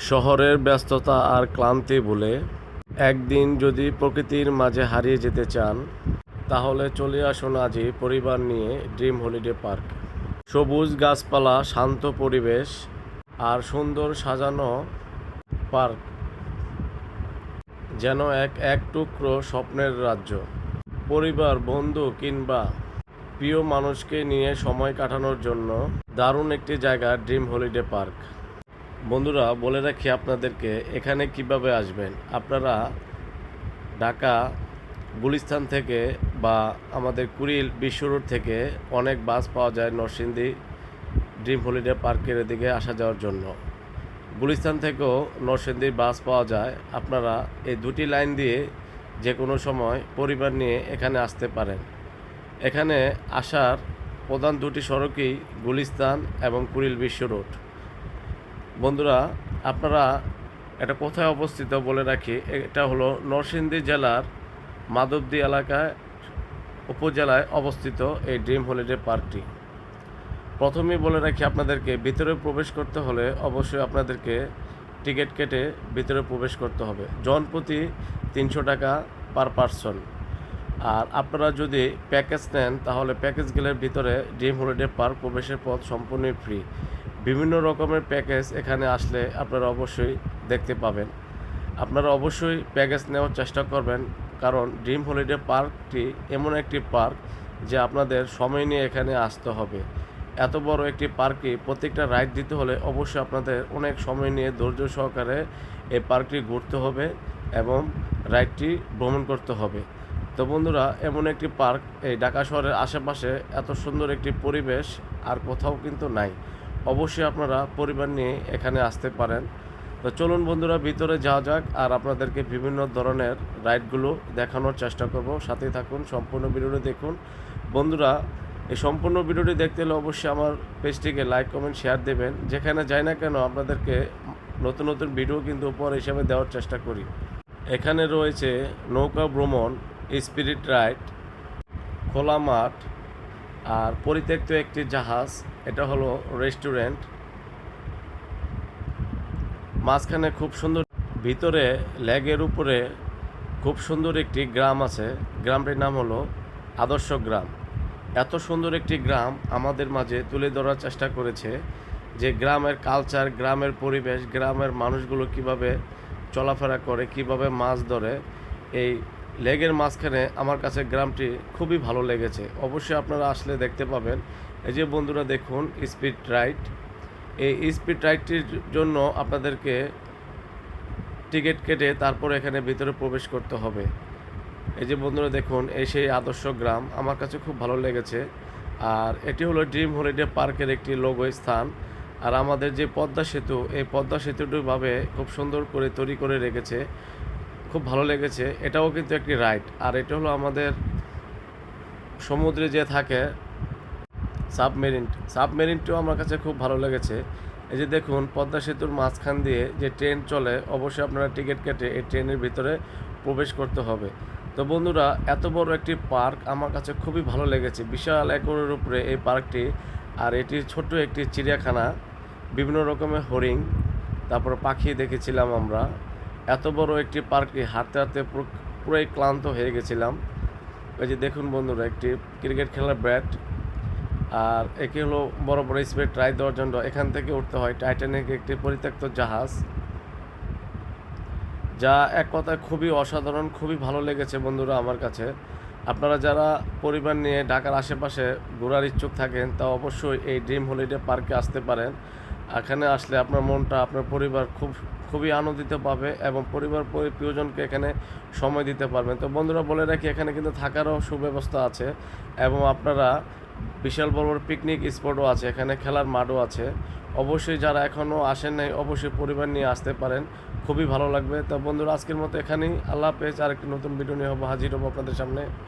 শহরের ব্যস্ততা আর ক্লান্তি ভুলে একদিন যদি প্রকৃতির মাঝে হারিয়ে যেতে চান, তাহলে চলে আসুন আজই পরিবার নিয়ে ড্রিম হলিডে পার্ক। সবুজ গাছপালা, শান্ত পরিবেশ আর সুন্দর সাজানো পার্ক যেন এক এক টুকরো স্বপ্নের রাজ্য। পরিবার, বন্ধু কিংবা প্রিয় মানুষকে নিয়ে সময় কাটানোর জন্য দারুণ একটি জায়গা ড্রিম হলিডে পার্ক। বন্ধুরা, বলে রাখি আপনাদেরকে এখানে কিভাবে আসবেন। আপনারা ঢাকা গুলিস্তান থেকে বা আমাদের কুড়িল বিশ্ব রোড থেকে অনেক বাস পাওয়া যায় নরসিংদী ড্রিম হলিডে পার্কের এদিকে আসা যাওয়ার জন্য। গুলিস্তান থেকেও নরসিংদীর বাস পাওয়া যায়। আপনারা এই দুটি লাইন দিয়ে যে কোনো সময় পরিবার নিয়ে এখানে আসতে পারেন। এখানে আসার প্রধান দুটি সড়কই গুলিস্তান এবং কুড়িল বিশ্ব রোড। বন্ধুরা, আপনারা এটা কোথায় অবস্থিত বলে রাখি। এটা হলো নরসিংদী জেলার মাধবদী এলাকায় উপজেলায় অবস্থিত এই ড্রিম হলিডে পার্কটি। প্রথমেই বলে রাখি আপনাদেরকে, ভিতরে প্রবেশ করতে হলে অবশ্যই আপনাদেরকে টিকিট কেটে ভিতরে প্রবেশ করতে হবে। জনপ্রতি 300 টাকা পার পারসন। আর আপনারা যদি প্যাকেজ নেন তাহলে প্যাকেজ গেলের ভিতরে ড্রিম হলিডে পার্ক প্রবেশের পথ সম্পূর্ণ ফ্রি। বিভিন্ন রকমের প্যাকেজ এখানে আসলে আপনারা অবশ্যই দেখতে পাবেন। আপনারা অবশ্যই প্যাকেজ নেওয়ার চেষ্টা করবেন, কারণ ড্রিম হলিডে পার্কটি এমন একটি পার্ক যে আপনাদের সময় নিয়ে এখানে আসতে হবে। এত বড় একটি পার্কে প্রত্যেকটা রাইড দিতে হলে অবশ্যই আপনাদের অনেক সময় নিয়ে ধৈর্য সহকারে এই পার্কটি ঘুরতে হবে এবং রাইডটি ভ্রমণ করতে হবে। তো বন্ধুরা, এমন একটি পার্ক এই ঢাকা শহরের আশেপাশে এত সুন্দর একটি পরিবেশ আর কোথাও কিন্তু নাই। অবশ্যই আপনারা পরিবার নিয়ে এখানে আসতে পারেন। তো চলুন বন্ধুরা, ভিতরে যাওয়া যাক আর আপনাদেরকে বিভিন্ন ধরনের রাইডগুলো দেখানোর চেষ্টা করব। সাথেই থাকুন, সম্পূর্ণ ভিডিওটি দেখুন। বন্ধুরা, এই সম্পূর্ণ ভিডিওটি দেখতে হলে অবশ্যই আমার পেজটিকে লাইক, কমেন্ট, শেয়ার দেবেন। যেখানে যাই না কেন আপনাদেরকে নতুন নতুন ভিডিও কিন্তু উপহার হিসাবে দেওয়ার চেষ্টা করি। এখানে রয়েছে নৌকা ভ্রমণ, স্পিরিট রাইড, খোলা মাঠ আর পরিত্যক্ত একটি জাহাজ। এটা হলো রেস্টুরেন্ট। মাঝখানে খুব সুন্দর, ভিতরে লেগের উপরে খুব সুন্দর একটি গ্রাম আছে। গ্রামটির নাম হলো আদর্শ গ্রাম। এত সুন্দর একটি গ্রাম আমাদের মাঝে তুলে ধরার চেষ্টা করেছে যে গ্রামের কালচার, গ্রামের পরিবেশ, গ্রামের মানুষগুলো কিভাবে চলাফেরা করে, কিভাবে মাছ ধরে। এই লেগের মাঝখানে আমার কাছে গ্রামটি খুবই ভালো লেগেছে। অবশ্যই আপনারা আসলে দেখতে পাবেন। এই যে বন্ধুরা দেখুন, স্পিড রাইড। এই স্পিড রাইডটির জন্য আপনাদেরকে টিকিট কেটে তারপর এখানে ভিতরে প্রবেশ করতে হবে। এই যে বন্ধুরা দেখুন, এই সেই আদর্শ গ্রাম আমার কাছে খুব ভালো লেগেছে। আর এটি হলো ড্রিম হলিডে পার্কের একটি লোগো স্থান। আর আমাদের যে পদ্মা সেতু, এই পদ্মা সেতুটিভাবে খুব সুন্দর করে তৈরি করে রেখেছে, খুব ভালো লেগেছে। এটাও কিন্তু একটি রাইড। আর এটা হলো আমাদের সমুদ্রে যে থাকে সাবমেরিনটিও আমার কাছে খুব ভালো লেগেছে। এই যে দেখুন, পদ্মা সেতুর মাঝখান দিয়ে যে ট্রেন চলে, অবশ্যই আপনারা টিকিট কেটে এই ট্রেনের ভিতরে প্রবেশ করতে হবে। তো বন্ধুরা, এত বড় একটি পার্ক আমার কাছে খুবই ভালো লেগেছে। বিশাল একরের উপরে এই পার্কটি। আর এটি ছোট্ট একটি চিড়িয়াখানা, বিভিন্ন রকমের হরিণ, তারপর পাখি দেখেছিলাম আমরা। এত বড় একটি পার্কে হাঁটতে হাঁটতে পুরোই ক্লান্ত হয়ে গেছিলাম। এই যে দেখুন বন্ধুরা, একটি ক্রিকেট খেলার ব্যাট। আর একে হলো বড় বড় স্পিড রাইড দেওয়ার জন্য এখান থেকে উঠতে হয় টাইটানিক, একটি পরিত্যক্ত জাহাজ, যা এক কথায় খুবই অসাধারণ, খুবই ভালো লেগেছে বন্ধুরা আমার কাছে। আপনারা যারা পরিবার নিয়ে ঢাকার আশেপাশে ঘোরার ইচ্ছুক থাকেন, তা অবশ্যই এই ড্রিম হলিডে পার্কে আসতে পারেন। এখানে আসলে আপনার মনটা, আপনার পরিবার খুবই আনন্দিত পাবে এবং পরিবার প্রিয়জনকে এখানে সময় দিতে পারবেন। তো বন্ধুরা, বলে রাখি এখানে কিন্তু থাকারও সুব্যবস্থা আছে এবং আপনারা বিশাল বড় বড় পিকনিক স্পটও আছে, এখানে খেলার মাঠও আছে। অবশ্যই যারা এখনও আসেন নাই, অবশ্যই পরিবার নিয়ে আসতে পারেন, খুবই ভালো লাগবে। তো বন্ধুরা, আজকের মতো এখানেই। আল্লাহ হাফেজ। আরেকটি নতুন ভিডিও নিয়ে হাজির হবো আপনাদের সামনে।